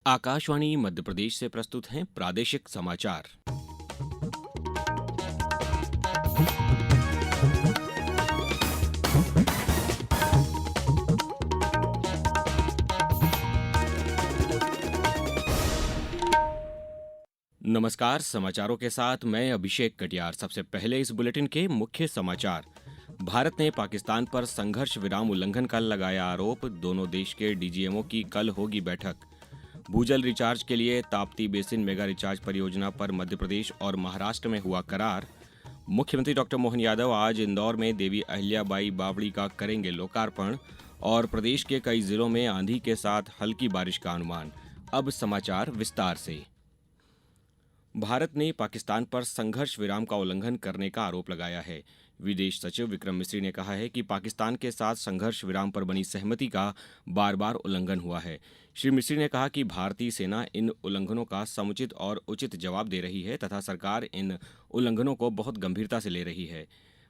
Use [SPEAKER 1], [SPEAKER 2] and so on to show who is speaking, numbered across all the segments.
[SPEAKER 1] आकाशवाणी मध्य प्रदेश से प्रस्तुत हैं प्रादेशिक समाचार। नमस्कार, समाचारों के साथ मैं अभिषेक कटियार। सबसे पहले इस बुलेटिन के मुख्य समाचार। भारत ने पाकिस्तान पर संघर्ष विराम उल्लंघन का लगाया आरोप। दोनों देश के डीजीएमओ की कल होगी बैठक। भूजल रिचार्ज के लिए ताप्ती बेसिन मेगा रिचार्ज परियोजना पर मध्य प्रदेश और महाराष्ट्र में हुआ करार। मुख्यमंत्री डॉक्टर मोहन यादव आज इंदौर में देवी अहिल्याबाई बावड़ी का करेंगे लोकार्पण। और प्रदेश के कई जिलों में आंधी के साथ हल्की बारिश का अनुमान। अब समाचार विस्तार से। भारत ने पाकिस्तान पर संघर्ष विराम का उल्लंघन करने का आरोप लगाया है। विदेश सचिव विक्रम मिस्री ने कहा है कि पाकिस्तान के साथ संघर्ष विराम पर बनी सहमति का बार बार उल्लंघन हुआ है। श्री मिस्री ने कहा कि भारतीय सेना इन उल्लंघनों का समुचित और उचित जवाब दे रही है तथा सरकार इन उल्लंघनों को बहुत गंभीरता से ले रही है।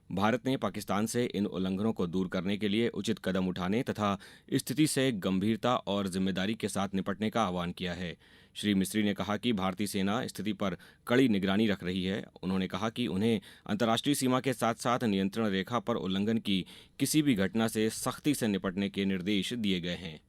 [SPEAKER 1] भारत ने पाकिस्तान से इन उल्लंघनों को दूर करने के लिए उचित कदम उठाने तथा स्थिति से गंभीरता और जिम्मेदारी के साथ निपटने का आह्वान किया है। श्री मिस्री ने कहा कि भारतीय सेना स्थिति पर कड़ी निगरानी रख रही है। उन्होंने कहा कि उन्हें अंतर्राष्ट्रीय सीमा के साथ साथ नियंत्रण रेखा पर उल्लंघन की किसी भी घटना से सख्ती से निपटने के निर्देश दिए गए हैं।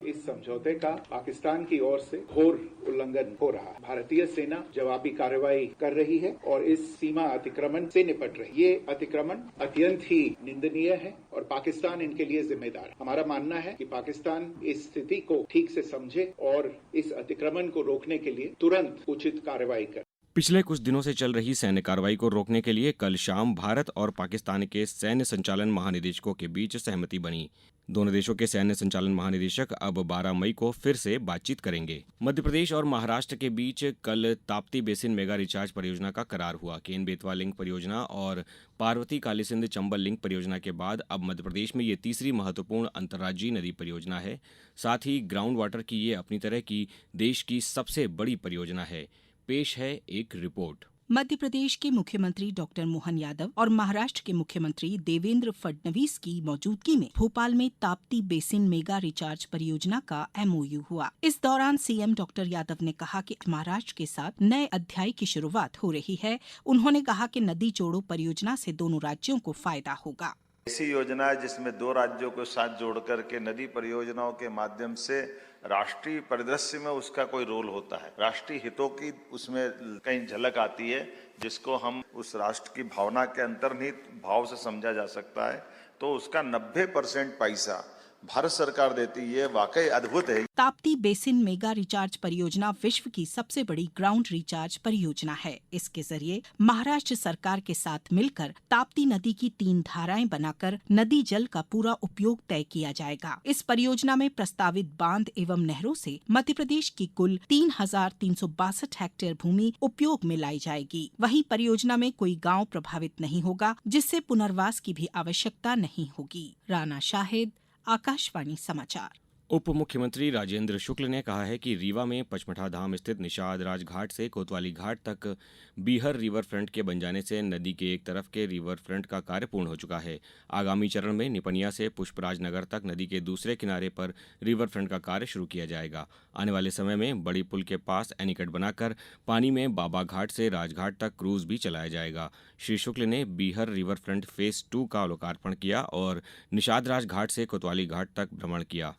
[SPEAKER 2] इस समझौते का पाकिस्तान की ओर से घोर उल्लंघन हो रहा है। भारतीय सेना जवाबी कार्रवाई कर रही है और इस सीमा अतिक्रमण से निपट रही है। ये अतिक्रमण अत्यंत ही निंदनीय है और पाकिस्तान इनके लिए जिम्मेदार है। हमारा मानना है कि पाकिस्तान इस स्थिति को ठीक से समझे और इस अतिक्रमण को रोकने के लिए तुरंत उचित कार्रवाई करे।
[SPEAKER 1] पिछले कुछ दिनों से चल रही सैन्य कार्रवाई को रोकने के लिए कल शाम भारत और पाकिस्तान के सैन्य संचालन महानिदेशकों के बीच सहमति बनी। दोनों देशों के सैन्य संचालन महानिदेशक अब 12 मई को फिर से बातचीत करेंगे। मध्य प्रदेश और महाराष्ट्र के बीच कल ताप्ती बेसिन मेगा रिचार्ज परियोजना का करार हुआ। केन बेतवा लिंक परियोजना और पार्वती कालीसिंध चंबल लिंक परियोजना के बाद अब मध्य प्रदेश में ये तीसरी महत्वपूर्ण अंतर्राज्यीय नदी परियोजना है। साथ ही ग्राउंड वाटर की ये अपनी तरह की देश की सबसे बड़ी परियोजना है। पेश है एक रिपोर्ट।
[SPEAKER 3] मध्य प्रदेश के मुख्यमंत्री डॉक्टर मोहन यादव और महाराष्ट्र के मुख्यमंत्री देवेंद्र फडणवीस की मौजूदगी में भोपाल में ताप्ती बेसिन मेगा रिचार्ज परियोजना का एमओयू हुआ। इस दौरान सीएम डॉक्टर यादव ने कहा कि महाराष्ट्र के साथ नए अध्याय की शुरुआत हो रही है। उन्होंने कहा कि नदी जोड़ो परियोजना से दोनों राज्यों को फायदा होगा।
[SPEAKER 4] ऐसी योजना है जिसमें दो राज्यों को साथ जोड़कर के नदी परियोजनाओं के माध्यम से राष्ट्रीय परिदृश्य में उसका कोई रोल होता है। राष्ट्रीय हितों की उसमें कहीं झलक आती है जिसको हम उस राष्ट्र की भावना के अंतर्निहित भाव से समझा जा सकता है। तो उसका 90% पैसा भारत सरकार देती है। वाकई अद्भुत है।
[SPEAKER 3] ताप्ती बेसिन मेगा रिचार्ज परियोजना विश्व की सबसे बड़ी ग्राउंड रिचार्ज परियोजना है। इसके जरिए महाराष्ट्र सरकार के साथ मिलकर ताप्ती नदी की 3 धाराएं बनाकर नदी जल का पूरा उपयोग तय किया जाएगा। इस परियोजना में प्रस्तावित बांध एवं नहरों से मध्य प्रदेश की कुल 3,362 हेक्टेयर भूमि उपयोग में लाई जाएगी। वहीं परियोजना में कोई गाँव प्रभावित नहीं होगा, जिससे पुनर्वास की भी आवश्यकता नहीं होगी। राना शाहिद, आकाशवाणी समाचार।
[SPEAKER 1] उप मुख्यमंत्री राजेंद्र शुक्ल ने कहा है कि रीवा में पचमढ़ा धाम स्थित निषाद राज घाट से कोतवाली घाट तक बीहर रिवर फ्रंट के बन जाने से नदी के एक तरफ के रिवर फ्रंट का कार्य पूर्ण हो चुका है। आगामी चरण में निपनिया से पुष्पराज नगर तक नदी के दूसरे किनारे पर रिवर फ्रंट का कार्य शुरू किया जाएगा। आने वाले समय में बड़ी पुल के पास एनीकट बनाकर पानी में बाबा घाट से राजघाट तक क्रूज भी चलाया जाएगा। श्री शुक्ल ने बीहर रिवर फ्रंट फेज 2 का लोकार्पण किया और निषाद राज घाट से कोतवाली घाट तक भ्रमण किया।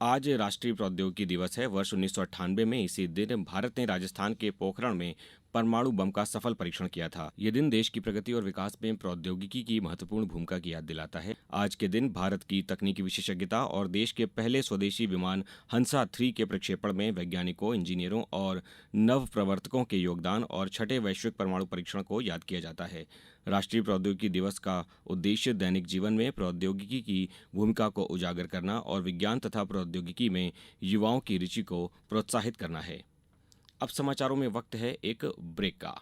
[SPEAKER 1] आज राष्ट्रीय प्रौद्योगिकी दिवस है। वर्ष 1998 में इसी दिन भारत ने राजस्थान के पोखरण में परमाणु बम का सफल परीक्षण किया था। ये दिन देश की प्रगति और विकास में प्रौद्योगिकी की महत्वपूर्ण भूमिका की याद दिलाता है। आज के दिन भारत की तकनीकी विशेषज्ञता और देश के पहले स्वदेशी विमान हंसा 3 के प्रक्षेपण में वैज्ञानिकों, इंजीनियरों और नव प्रवर्तकों के योगदान और छठे वैश्विक परमाणु परीक्षण को याद किया जाता है। राष्ट्रीय प्रौद्योगिकी दिवस का उद्देश्य दैनिक जीवन में प्रौद्योगिकी की भूमिका को उजागर करना और विज्ञान तथा प्रौद्योगिकी में युवाओं की रुचि को प्रोत्साहित करना है। अब समाचारों में वक्त है एक ब्रेक का।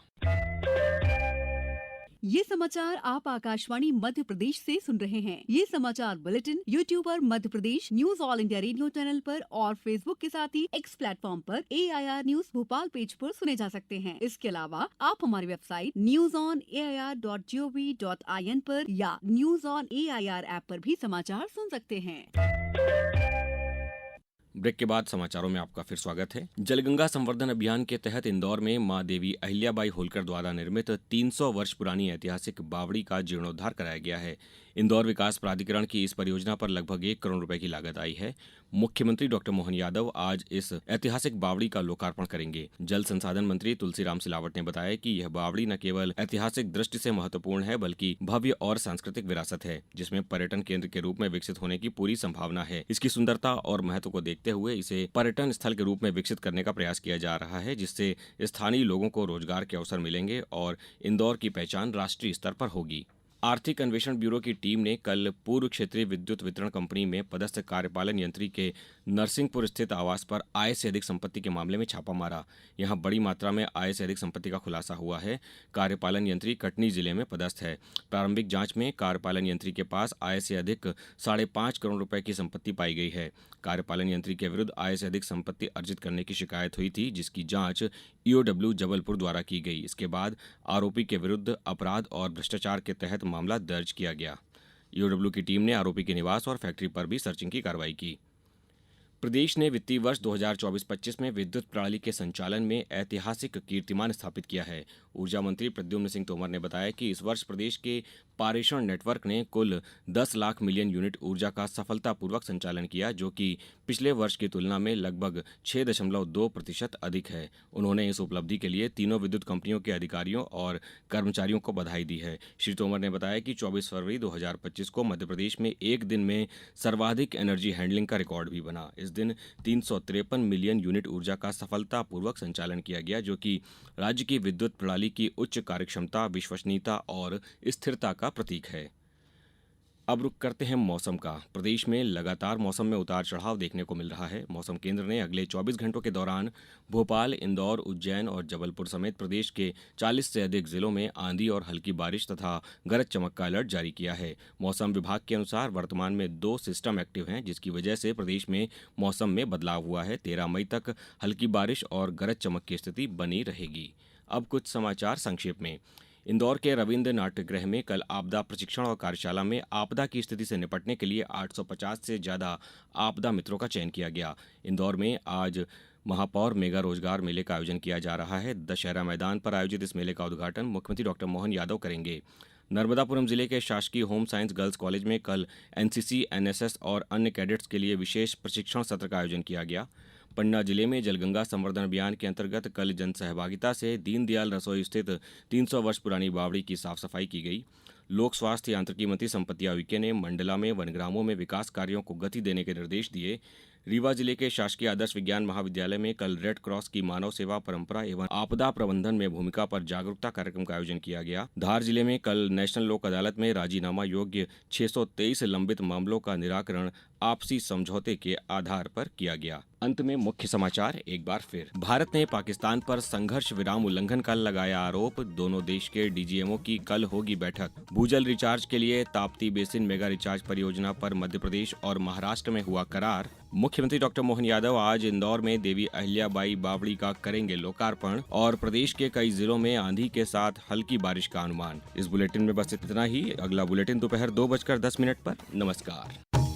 [SPEAKER 5] ये समाचार आप आकाशवाणी मध्य प्रदेश से सुन रहे हैं। ये समाचार बुलेटिन YouTube पर Madhya Pradesh news all India radio channel पर और फेसबुक के साथ ही एक्स प्लेटफॉर्म पर AIR न्यूज भोपाल पेज पर सुने जा सकते हैं। इसके अलावा आप हमारी वेबसाइट newsonair.gov.in पर या न्यूज ऑन AIR ऐप पर भी समाचार सुन सकते हैं।
[SPEAKER 1] ब्रेक के बाद समाचारों में आपका फिर स्वागत है। जलगंगा संवर्धन अभियान के तहत इंदौर में मां देवी अहिल्याबाई होलकर द्वारा निर्मित 300 वर्ष पुरानी ऐतिहासिक बावड़ी का जीर्णोद्धार कराया गया है। इंदौर विकास प्राधिकरण की इस परियोजना पर लगभग 1 करोड़ रुपए की लागत आई है। मुख्यमंत्री डॉक्टर मोहन यादव आज इस ऐतिहासिक बावड़ी का लोकार्पण करेंगे। जल संसाधन मंत्री तुलसीराम सिलावट ने बताया कि यह बावड़ी न केवल ऐतिहासिक दृष्टि से महत्वपूर्ण है बल्कि भव्य और सांस्कृतिक विरासत है, जिसमें पर्यटन केंद्र के रूप में विकसित होने की पूरी संभावना है। इसकी सुंदरता और महत्व को देखते हुए इसे पर्यटन स्थल के रूप में विकसित करने का प्रयास किया जा रहा है, जिससे स्थानीय लोगों को रोजगार के अवसर मिलेंगे और इंदौर की पहचान राष्ट्रीय स्तर पर होगी। आर्थिक अन्वेषण ब्यूरो की टीम ने कल पूर्व क्षेत्रीय विद्युत वितरण कंपनी में पदस्थ कार्यपालन यंत्री के नरसिंहपुर स्थित आवास पर आय से अधिक संपत्ति के मामले में छापा मारा। यहां बड़ी मात्रा में आय से अधिक संपत्ति का खुलासा हुआ है। कार्यपालन यंत्री कटनी जिले में पदस्थ है। प्रारंभिक जांच में कार्यपालन यंत्री के पास आय से अधिक 5.5 करोड़ रुपए की संपत्ति पाई गई है। कार्यपालन यंत्री के विरुद्ध आय से अधिक संपत्ति अर्जित करने की शिकायत हुई थी, जिसकी जांच ईओडब्ल्यू जबलपुर द्वारा की गई। इसके बाद आरोपी के विरुद्ध अपराध और भ्रष्टाचार के तहत मामला दर्ज किया गया। ईओडब्ल्यू की टीम ने आरोपी के निवास और फैक्ट्री पर भी सर्चिंग की कार्रवाई की। प्रदेश ने वित्तीय वर्ष 2024-25 में विद्युत प्रणाली के संचालन में ऐतिहासिक कीर्तिमान स्थापित किया है। ऊर्जा मंत्री प्रद्युम्न सिंह तोमर ने बताया कि इस वर्ष प्रदेश के पारेषण नेटवर्क ने कुल 10 लाख मिलियन यूनिट ऊर्जा का सफलतापूर्वक संचालन किया, जो कि पिछले वर्ष की तुलना में लगभग 6.2% अधिक है। उन्होंने इस उपलब्धि के लिए तीनों विद्युत कंपनियों के अधिकारियों और कर्मचारियों को बधाई दी है। श्री तोमर ने बताया कि 24 फरवरी 2025 को मध्य प्रदेश में एक दिन में सर्वाधिक एनर्जी हैंडलिंग का रिकॉर्ड भी बना। इस दिन 353 मिलियन यूनिट ऊर्जा का सफलतापूर्वक संचालन किया गया, जो कि राज्य की विद्युत प्रणाली की उच्च कार्यक्षमता, विश्वसनीयता और स्थिरता का प्रतीक है। अब रुक करते हैं मौसम का। प्रदेश में लगातार मौसम में उतार चढ़ाव देखने को मिल रहा है। मौसम केंद्र ने अगले 24 घंटों के दौरान भोपाल, इंदौर, उज्जैन और जबलपुर समेत प्रदेश के 40 से अधिक जिलों में आंधी और हल्की बारिश तथा गरज चमक का अलर्ट जारी किया है। मौसम विभाग के अनुसार वर्तमान में 2 सिस्टम एक्टिव हैं, जिसकी वजह से प्रदेश में मौसम में बदलाव हुआ है। 13 मई तक हल्की बारिश और गरज चमक की स्थिति बनी रहेगी। अब कुछ समाचार संक्षेप में। इंदौर के रविंद्र नाट्यगृह में कल आपदा प्रशिक्षण और कार्यशाला में आपदा की स्थिति से निपटने के लिए 850 से ज्यादा आपदा मित्रों का चयन किया गया। इंदौर में आज महापौर मेगा रोजगार मेले का आयोजन किया जा रहा है। दशहरा मैदान पर आयोजित इस मेले का उद्घाटन मुख्यमंत्री डॉक्टर मोहन यादव करेंगे। नर्मदापुरम जिले के शासकीय होम साइंस गर्ल्स कॉलेज में कल एनसीसी, एनएसएस और अन्य कैडेट्स के लिए विशेष प्रशिक्षण सत्र का आयोजन किया गया। पन्ना जिले में जलगंगा संवर्धन अभियान के अंतर्गत कल जन सहभागिता से दीनदयाल रसोई स्थित 300 वर्ष पुरानी बावड़ी की साफ सफाई की गई। लोक स्वास्थ्य यांत्रिकी मंत्री संपतिया उइके ने मंडला में वनग्रामों में विकास कार्यों को गति देने के निर्देश दिए। रीवा जिले के शासकीय आदर्श विज्ञान महाविद्यालय में कल रेड क्रॉस की मानव सेवा परंपरा एवं आपदा प्रबंधन में भूमिका पर जागरूकता कार्यक्रम का आयोजन किया गया। धार जिले में कल नेशनल लोक अदालत में राजीनामा योग्य 623 लंबित मामलों का निराकरण आपसी समझौते के आधार पर किया गया। अंत में मुख्य समाचार एक बार फिर। भारत ने पाकिस्तान पर संघर्ष विराम उल्लंघन का लगाया आरोप। दोनों देश के डीजीएमओ की कल होगी बैठक। भूजल रिचार्ज के लिए ताप्ती बेसिन मेगा रिचार्ज परियोजना पर मध्य प्रदेश और महाराष्ट्र में हुआ करार। मुख्यमंत्री डॉक्टर मोहन यादव आज इंदौर में देवी अहिल्याबाई बावड़ी का करेंगे लोकार्पण और प्रदेश के कई जिलों में आंधी के साथ हल्की बारिश का अनुमान। इस बुलेटिन में बस इतना ही। अगला बुलेटिन दोपहर 2:10 पर। नमस्कार।